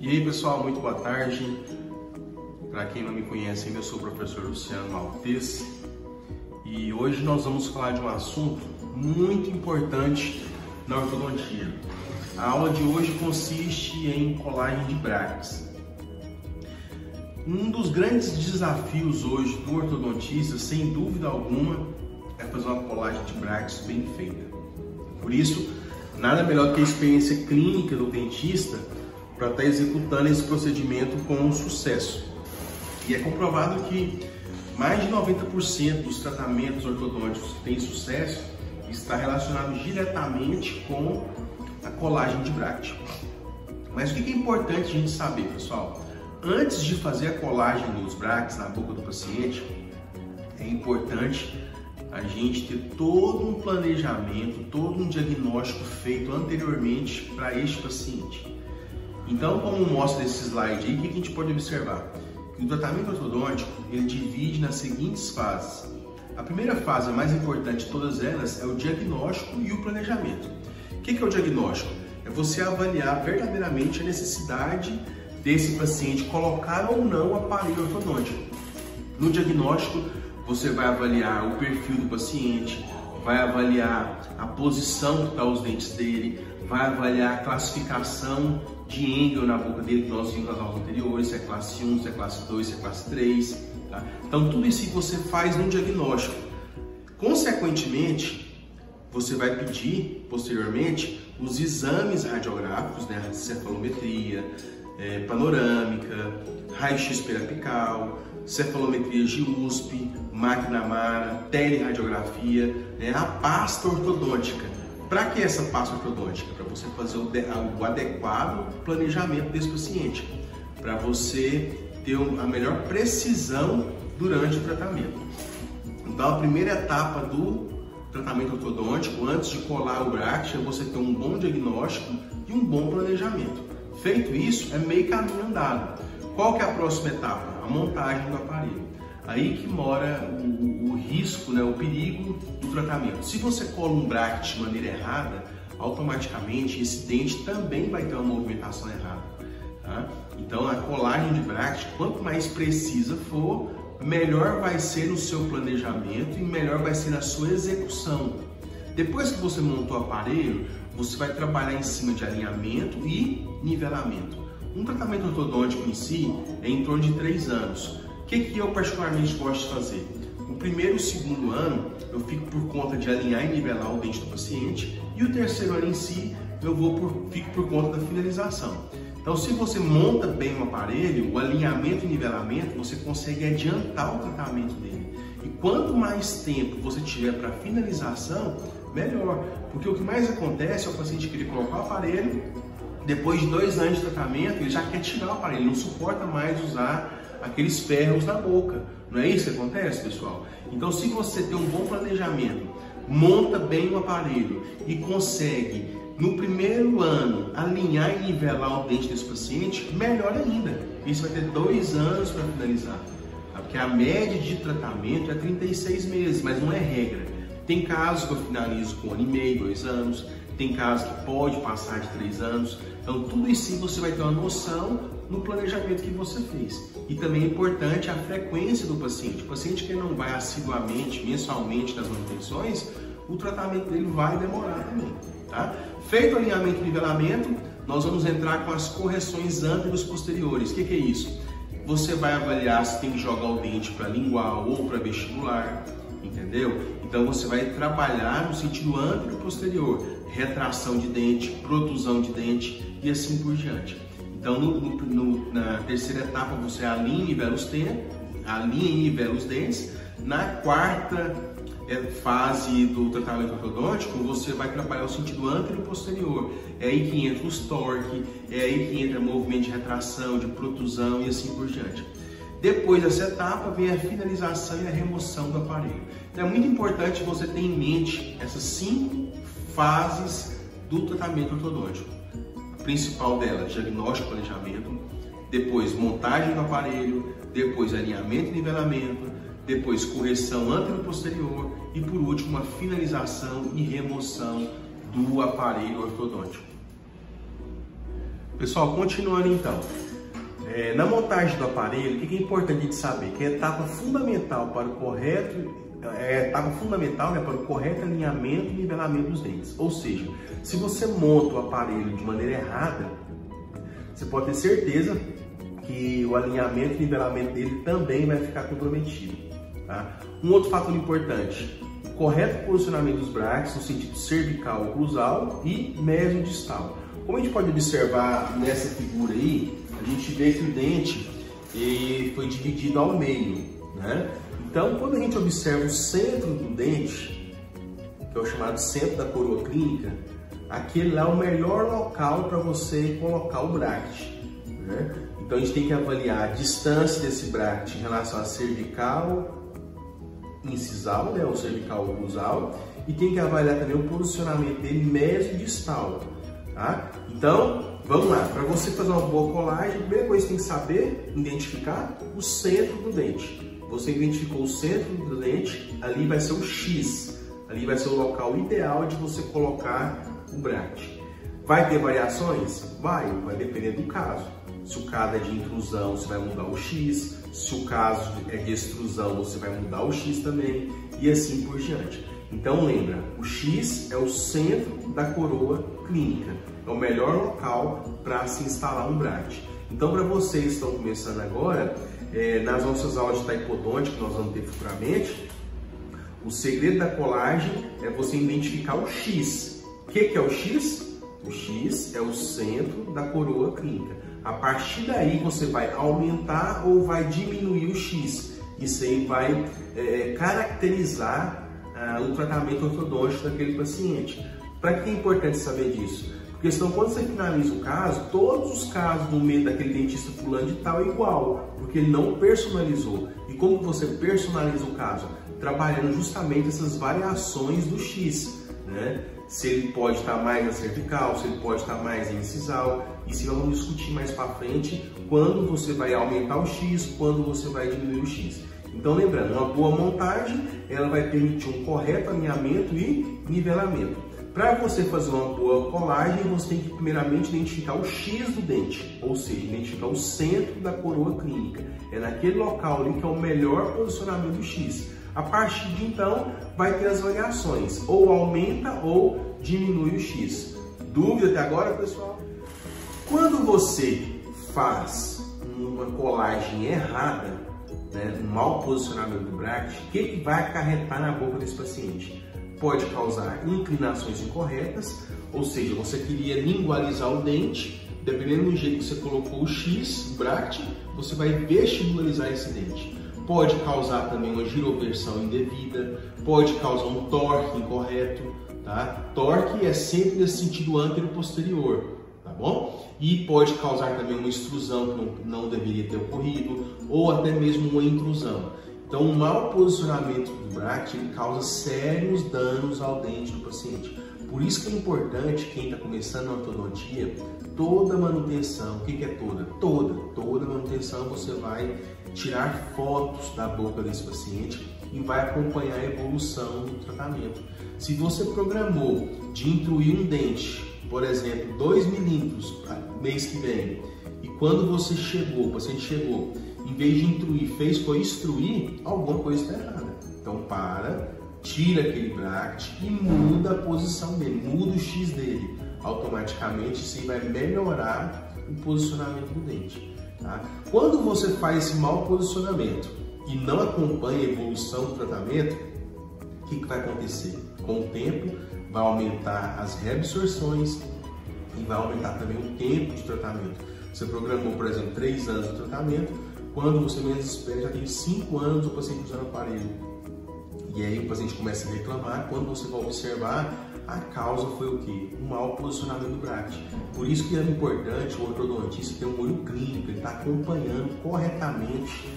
E aí pessoal, muito boa tarde. Para quem não me conhece, eu sou o professor Luciano Maltês e hoje nós vamos falar de um assunto muito importante na ortodontia. A aula de hoje consiste em colagem de brackets. Um dos grandes desafios hoje do ortodontista, sem dúvida alguma, é fazer uma colagem de brackets bem feita. Por isso, nada melhor do que a experiência clínica do dentista para estar executando esse procedimento com sucesso. E é comprovado que mais de 90% dos tratamentos ortodônticos que têm sucesso está relacionado diretamente com a colagem de bracket. Mas o que é importante a gente saber, pessoal? Antes de fazer a colagem dos brackets na boca do paciente, é importante a gente ter todo um planejamento, todo um diagnóstico feito anteriormente para este paciente. Então, como mostra esse slide aí, o que a gente pode observar? Que o tratamento ortodôntico ele divide nas seguintes fases. A primeira fase, a mais importante de todas elas, é o diagnóstico e o planejamento. O que é o diagnóstico? É você avaliar verdadeiramente a necessidade desse paciente colocar ou não o aparelho ortodôntico. No diagnóstico, você vai avaliar o perfil do paciente, vai avaliar a posição que estão os dentes dele, vai avaliar a classificação de angle na boca dele, que nós vimos nas aulas anteriores, se é classe 1, se é classe 2, se é classe 3. Tá? Então, tudo isso você faz no diagnóstico. Consequentemente, você vai pedir, posteriormente, os exames radiográficos, né? Cefalometria, panorâmica, raio-x periapical, cefalometria de USP, máquina Mara, teleradiografia, a pasta ortodôntica. Para que essa pasta ortodôntica? Para você fazer o adequado planejamento desse paciente, para você ter a melhor precisão durante o tratamento. Então, a primeira etapa do tratamento ortodôntico, antes de colar o bracket, é você ter um bom diagnóstico e um bom planejamento. Feito isso, é meio caminho andado. Qual que é a próxima etapa? A montagem do aparelho. Aí que mora o risco, o perigo do tratamento. Se você cola um bracket de maneira errada, automaticamente esse dente também vai ter uma movimentação errada. Tá? Então a colagem de bracket, quanto mais precisa for, melhor vai ser no seu planejamento e melhor vai ser na sua execução. Depois que você montou o aparelho, você vai trabalhar em cima de alinhamento e nivelamento. Um tratamento ortodôntico em si é em torno de 3 anos. O que eu particularmente gosto de fazer? No primeiro e segundo ano, eu fico por conta de alinhar e nivelar o dente do paciente, e o terceiro ano em si, fico por conta da finalização. Então, se você monta bem o aparelho, o alinhamento e nivelamento, você consegue adiantar o tratamento dele. E quanto mais tempo você tiver para finalização, melhor. Porque o que mais acontece é o paciente querer colocar o aparelho, depois de 2 anos de tratamento, ele já quer tirar o aparelho, ele não suporta mais usar aqueles ferros na boca. Não é isso que acontece, pessoal? Então, se você tem um bom planejamento, monta bem o aparelho e consegue, no primeiro ano, alinhar e nivelar o dente desse paciente, melhor ainda. Isso vai ter 2 anos para finalizar. Tá? Porque a média de tratamento é 36 meses, mas não é regra. Tem casos que eu finalizo com 1 ano e meio, 2 anos. Tem casos que pode passar de 3 anos. Então, tudo isso você vai ter uma noção no planejamento que você fez. E também é importante a frequência do paciente. O paciente que não vai assiduamente, mensalmente nas manutenções, o tratamento dele vai demorar também. Tá? Feito o alinhamento e nivelamento, nós vamos entrar com as correções anteros posteriores. O que é isso? Você vai avaliar se tem que jogar o dente para lingual ou para vestibular, entendeu? Então você vai trabalhar no sentido antero e posterior, retração de dente, protusão de dente e assim por diante. Então, na terceira etapa, você alinha e nivela os dentes. Na quarta fase do tratamento ortodôntico, você vai trabalhar o sentido antero e posterior. É aí que entra os torque, é aí que entra o movimento de retração, de protusão e assim por diante. Depois dessa etapa, vem a finalização e a remoção do aparelho. Então, é muito importante você ter em mente essas 5 fases do tratamento ortodôntico. Principal dela, diagnóstico e planejamento, depois montagem do aparelho, depois alinhamento e nivelamento, depois correção antero e posterior e por último a finalização e remoção do aparelho ortodôntico. Pessoal, continuando então. Na montagem do aparelho, o que é importante de saber? Que a etapa fundamental para o correto para o correto alinhamento e nivelamento dos dentes. Ou seja, se você monta o aparelho de maneira errada, você pode ter certeza que o alinhamento e nivelamento dele também vai ficar comprometido. Tá? Um outro fator importante, o correto posicionamento dos brackets no sentido cervical ou cruzal e mesodistal. Como a gente pode observar nessa figura aí, a gente vê que o dente foi dividido ao meio, né? Então, quando a gente observa o centro do dente, que é o chamado centro da coroa clínica, aquele lá é o melhor local para você colocar o bracket, né? Então, a gente tem que avaliar a distância desse bracket em relação à cervical incisal, né, ou cervical cruzal, e tem que avaliar também o posicionamento dele mesodistal. Tá? Então, vamos lá. Para você fazer uma boa colagem, a primeira coisa que você tem que saber, identificar o centro do dente. Você identificou o centro do dente, ali vai ser o X. Ali vai ser o local ideal de você colocar o bracket. Vai ter variações? Vai depender do caso. Se o caso é de intrusão, você vai mudar o X. Se o caso é de extrusão, você vai mudar o X também. E assim por diante. Então lembra, o X é o centro da coroa clínica. É o melhor local para se instalar um bracket. Então, para vocês que estão começando agora, nas nossas aulas de taipodôntica que nós vamos ter futuramente, o segredo da colagem é você identificar o X. O que é o X? O X é o centro da coroa clínica. A partir daí você vai aumentar ou vai diminuir o X. Isso aí vai caracterizar o tratamento ortodôntico daquele paciente. Para que é importante saber disso? Porque senão, quando você finaliza o caso, todos os casos do meio daquele dentista fulano de tal é igual, porque ele não personalizou. E como você personaliza o caso? Trabalhando justamente essas variações do X, né? Se ele pode estar mais na cervical, se ele pode estar mais em incisal. Isso nós vamos discutir mais para frente, quando você vai aumentar o X, quando você vai diminuir o X. Então, lembrando, uma boa montagem, ela vai permitir um correto alinhamento e nivelamento. Para você fazer uma boa colagem, você tem que primeiramente identificar o X do dente, ou seja, identificar o centro da coroa clínica. É naquele local ali que é o melhor posicionamento do X. A partir de então, vai ter as variações, ou aumenta ou diminui o X. Dúvida até agora, pessoal? Quando você faz uma colagem errada, né, um mau posicionamento do bracket, o que vai acarretar na boca desse paciente? Pode causar inclinações incorretas, ou seja, você queria lingualizar o dente, dependendo do jeito que você colocou o X, o bracket, você vai vestibularizar esse dente. Pode causar também uma giroversão indevida, pode causar um torque incorreto, tá? Torque é sempre nesse sentido antero-posterior, tá bom? E pode causar também uma extrusão que não deveria ter ocorrido, ou até mesmo uma intrusão. Então, o mau posicionamento do bracket causa sérios danos ao dente do paciente. Por isso que é importante, quem está começando a ortodontia, toda manutenção, o que é toda? Toda manutenção você vai tirar fotos da boca desse paciente e vai acompanhar a evolução do tratamento. Se você programou de intruir um dente, por exemplo, 2 milímetros mês que vem, e quando você chegou, o paciente chegou, em vez de intruir, foi extruir, alguma coisa está errada. Então tira aquele bracket e muda a posição dele, muda o X dele. Automaticamente isso vai melhorar o posicionamento do dente. Tá? Quando você faz esse mau posicionamento e não acompanha a evolução do tratamento, o que vai acontecer? Com o tempo vai aumentar as reabsorções e vai aumentar também o tempo de tratamento. Você programou, por exemplo, 3 anos de tratamento, quando você menos espera, já tem 5 anos o paciente usando o aparelho. E aí o paciente começa a reclamar, quando você vai observar, a causa foi o quê? Um mau posicionamento do bracket. Por isso que é importante o ortodontista ter um olho clínico, ele está acompanhando corretamente,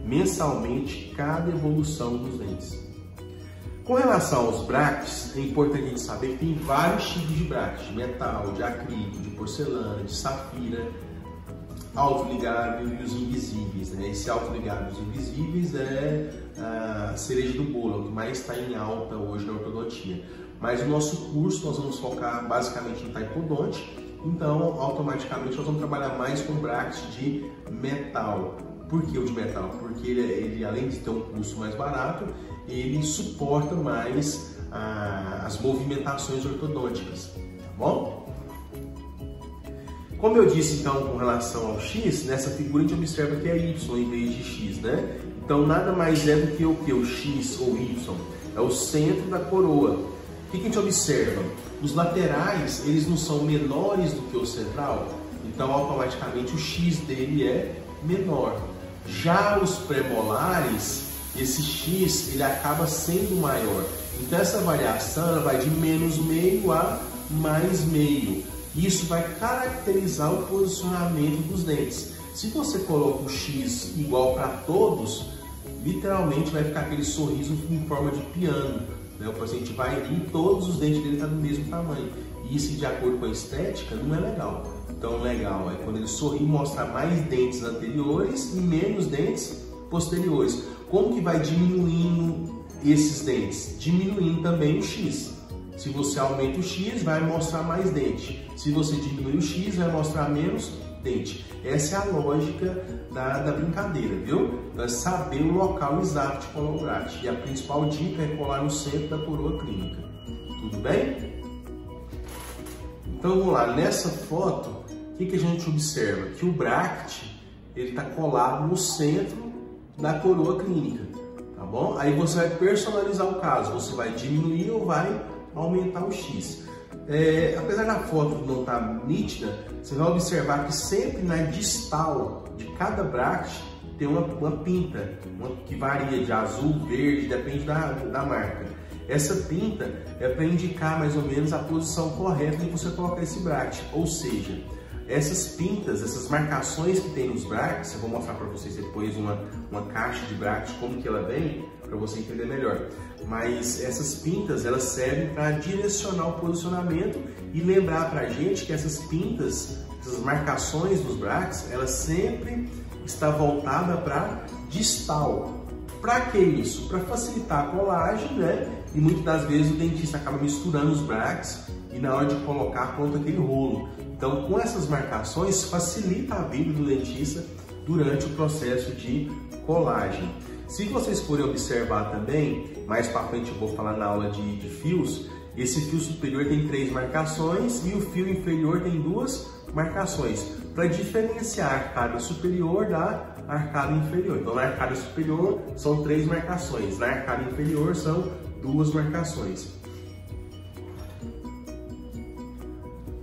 mensalmente, cada evolução dos dentes. Com relação aos brackets, é importante a gente saber que tem vários tipos de brackets, de metal, de acrílico, de porcelana, de safira, autoligável e os invisíveis, né? Esse autoligável e os invisíveis é a cereja do bolo, é o que mais está em alta hoje na ortodontia. Mas no nosso curso nós vamos focar basicamente em taipodonte então automaticamente nós vamos trabalhar mais com bracket de metal. Por que o de metal? Porque ele além de ter um custo mais barato, ele suporta mais as movimentações ortodônticas, tá bom? Como eu disse então com relação ao X, nessa figura a gente observa que é Y em vez de X, né? Então nada mais é do que o que? O X ou Y, é o centro da coroa. O que a gente observa? Os laterais, eles não são menores do que o central, então automaticamente o X dele é menor. Já os premolares, esse X ele acaba sendo maior. Então essa variação ela vai de menos meio a mais meio. Isso vai caracterizar o posicionamento dos dentes. Se você coloca o X igual para todos, literalmente vai ficar aquele sorriso em forma de piano, né? O paciente vai rir e todos os dentes dele estão do mesmo tamanho. E isso, de acordo com a estética, não é legal. Então, legal é quando ele sorri e mostrar mais dentes anteriores e menos dentes posteriores. Como que vai diminuindo esses dentes? Diminuindo também o X. Se você aumenta o X, vai mostrar mais dente. Se você diminui o X, vai mostrar menos dente. Essa é a lógica da brincadeira, viu? É saber o local exato de colar o bracket. E a principal dica é colar no centro da coroa clínica. Tudo bem? Então vamos lá, nessa foto, o que a gente observa? Que o bracket ele está colado no centro da coroa clínica, tá bom? Aí você vai personalizar o caso, você vai diminuir ou vai aumentar o X. Apesar da foto não estar nítida, você vai observar que sempre na distal de cada bracket tem uma pinta, que varia de azul, verde, depende da marca. Essa pinta é para indicar mais ou menos a posição correta de você colocar esse bracket, ou seja, essas pintas, essas marcações que tem nos brackets, eu vou mostrar para vocês depois uma caixa de brackets, como que ela vem, para você entender melhor. Mas essas pintas, elas servem para direcionar o posicionamento e lembrar para a gente que essas pintas, essas marcações dos brackets, elas sempre estão voltadas para distal. Para que isso? Para facilitar a colagem, né? E muitas das vezes o dentista acaba misturando os brackets e na hora de colocar conta aquele rolo. Então, com essas marcações, facilita a vida do dentista durante o processo de colagem. Se vocês forem observar também, mais para frente eu vou falar na aula de fios, esse fio superior tem 3 marcações e o fio inferior tem 2 marcações, para diferenciar a arcada superior da arcada inferior. Então, na arcada superior são 3 marcações, na arcada inferior são 2 marcações.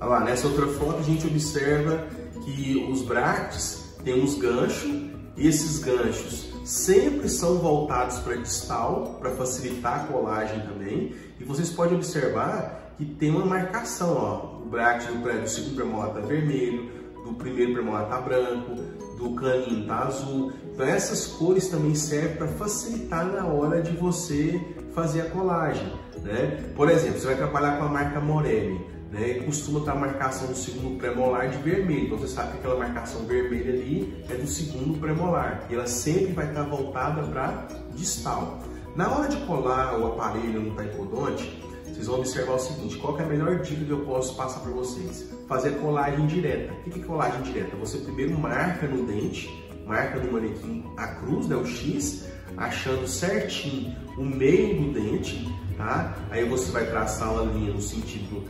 Olha lá, nessa outra foto a gente observa que os brackets têm uns ganchos, e esses ganchos sempre são voltados para distal, para facilitar a colagem também. E vocês podem observar que tem uma marcação, ó, o bracket do segundo premolar está vermelho, do primeiro premolar está branco, do caninho está azul. Então essas cores também servem para facilitar na hora de você fazer a colagem, né? Por exemplo, você vai trabalhar com a marca Morelli, né? Costuma estar a marcação do segundo premolar de vermelho, então você sabe que aquela marcação vermelha ali é do segundo premolar, e ela sempre vai estar voltada para distal. Na hora de colar o aparelho no taipodonte, vocês vão observar o seguinte: qual que é a melhor dica que eu posso passar para vocês? Fazer a colagem direta. O que é colagem direta? Você primeiro marca no dente, marca no manequim a cruz, né, o X, achando certinho o meio do dente, tá? Aí você vai traçar uma linha no sentido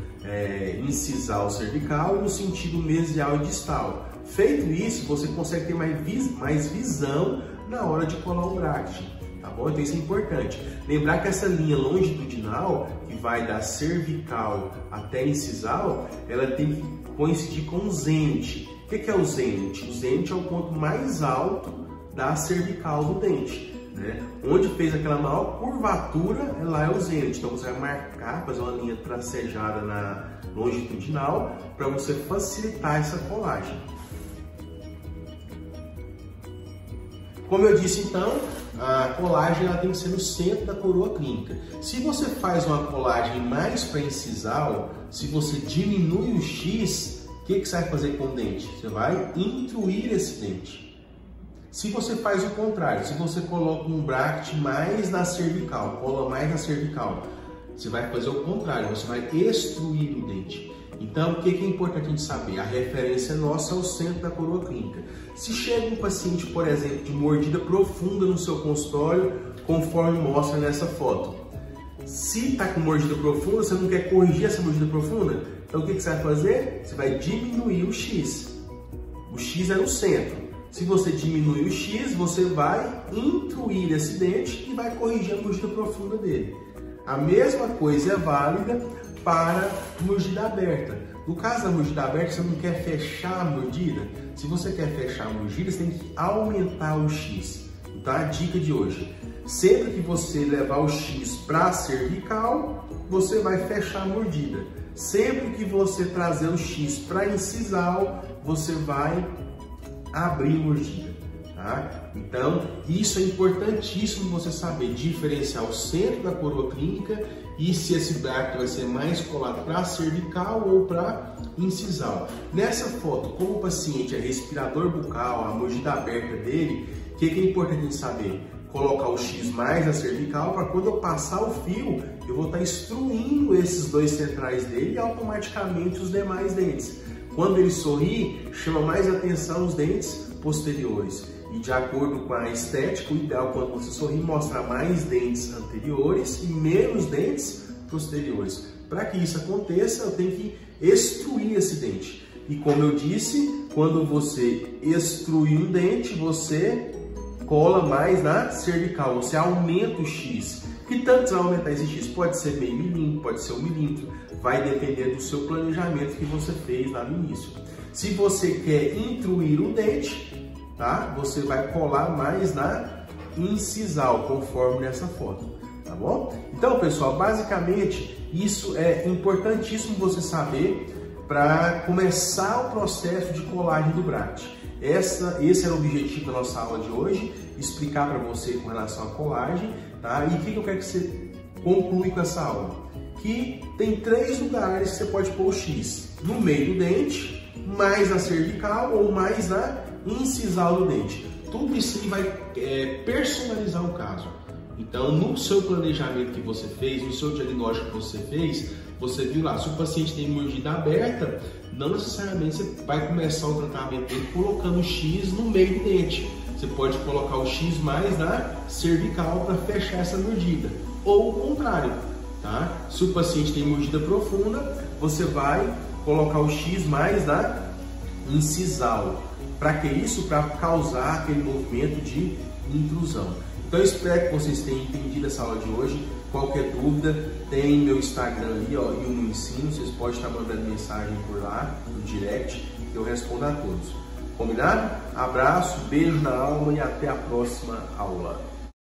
incisal cervical e no sentido mesial e distal. Feito isso, você consegue ter mais visão na hora de colar o bracket, tá bom? Então isso é importante. Lembrar que essa linha longitudinal, que vai da cervical até incisal, ela tem que coincidir com o zênite. O que é o zênite? O zênite é o ponto mais alto da cervical do dente, né? Onde fez aquela maior curvatura, lá é o zênite. Então você vai marcar, fazer uma linha tracejada na longitudinal para você facilitar essa colagem. Como eu disse então, a colagem ela tem que ser no centro da coroa clínica. Se você faz uma colagem mais para incisal, se você diminui o X, o que você vai fazer com o dente? Você vai intruir esse dente. Se você faz o contrário, se você coloca um bracket mais na cervical, cola mais na cervical, você vai fazer o contrário, você vai extruir o dente. Então, o que é importante a gente saber? A referência nossa é o centro da coroa clínica. Se chega um paciente, por exemplo, de mordida profunda no seu consultório, conforme mostra nessa foto, se está com mordida profunda, você não quer corrigir essa mordida profunda, então o que você vai fazer? Você vai diminuir o X. O X é no centro. Se você diminuir o X, você vai intruir esse dente e vai corrigir a mordida profunda dele. A mesma coisa é válida para mordida aberta. No caso da mordida aberta, você não quer fechar a mordida. Se você quer fechar a mordida, você tem que aumentar o X. Então a dica de hoje, sempre que você levar o X para a cervical, você vai fechar a mordida. Sempre que você trazer o X para a incisal, você vai abrir a mordida. Tá? Então, isso é importantíssimo você saber diferenciar o centro da coroa clínica e se esse bracto vai ser mais colado para a cervical ou para incisal. Nessa foto, como o paciente é respirador bucal, a mordida aberta dele, o que é importante a gente saber? Colocar o X mais na cervical para quando eu passar o fio, eu vou estar instruindo esses dois centrais dele e automaticamente os demais dentes. Quando ele sorri, chama mais atenção os dentes posteriores. E de acordo com a estética, o ideal quando você sorri mostrar mais dentes anteriores e menos dentes posteriores. Para que isso aconteça, eu tenho que extruir esse dente. E como eu disse, quando você extruir um dente, você cola mais na cervical, você aumenta o X. Que tanto você vai aumentar esse X? Pode ser meio milímetro, pode ser 1 milímetro, vai depender do seu planejamento que você fez lá no início. Se você quer intruir o dente, tá? Você vai colar mais na incisal, conforme nessa foto, tá bom? Então, pessoal, basicamente, isso é importantíssimo você saber para começar o processo de colagem do bracte. Esse era o objetivo da nossa aula de hoje, explicar para você com relação à colagem, tá? E o que eu quero que você conclui com essa aula? Que tem 3 lugares que você pode pôr o X: no meio do dente, mais na cervical ou mais na incisal do dente. Tudo isso vai personalizar o caso. Então, no seu planejamento que você fez, no seu diagnóstico que você fez, você viu lá, se o paciente tem mordida aberta, não necessariamente você vai começar o tratamento dele colocando o X no meio do dente. Você pode colocar o X mais na cervical para fechar essa mordida. Ou o contrário, tá? Se o paciente tem mordida profunda, você vai colocar o X mais na incisal. Para que isso? Para causar aquele movimento de intrusão. Então eu espero que vocês tenham entendido essa aula de hoje. Qualquer dúvida, tem meu Instagram ali, ó, e no ensino. Vocês podem estar mandando mensagem por lá, no direct, que eu respondo a todos. Combinado? Abraço, beijo na alma e até a próxima aula.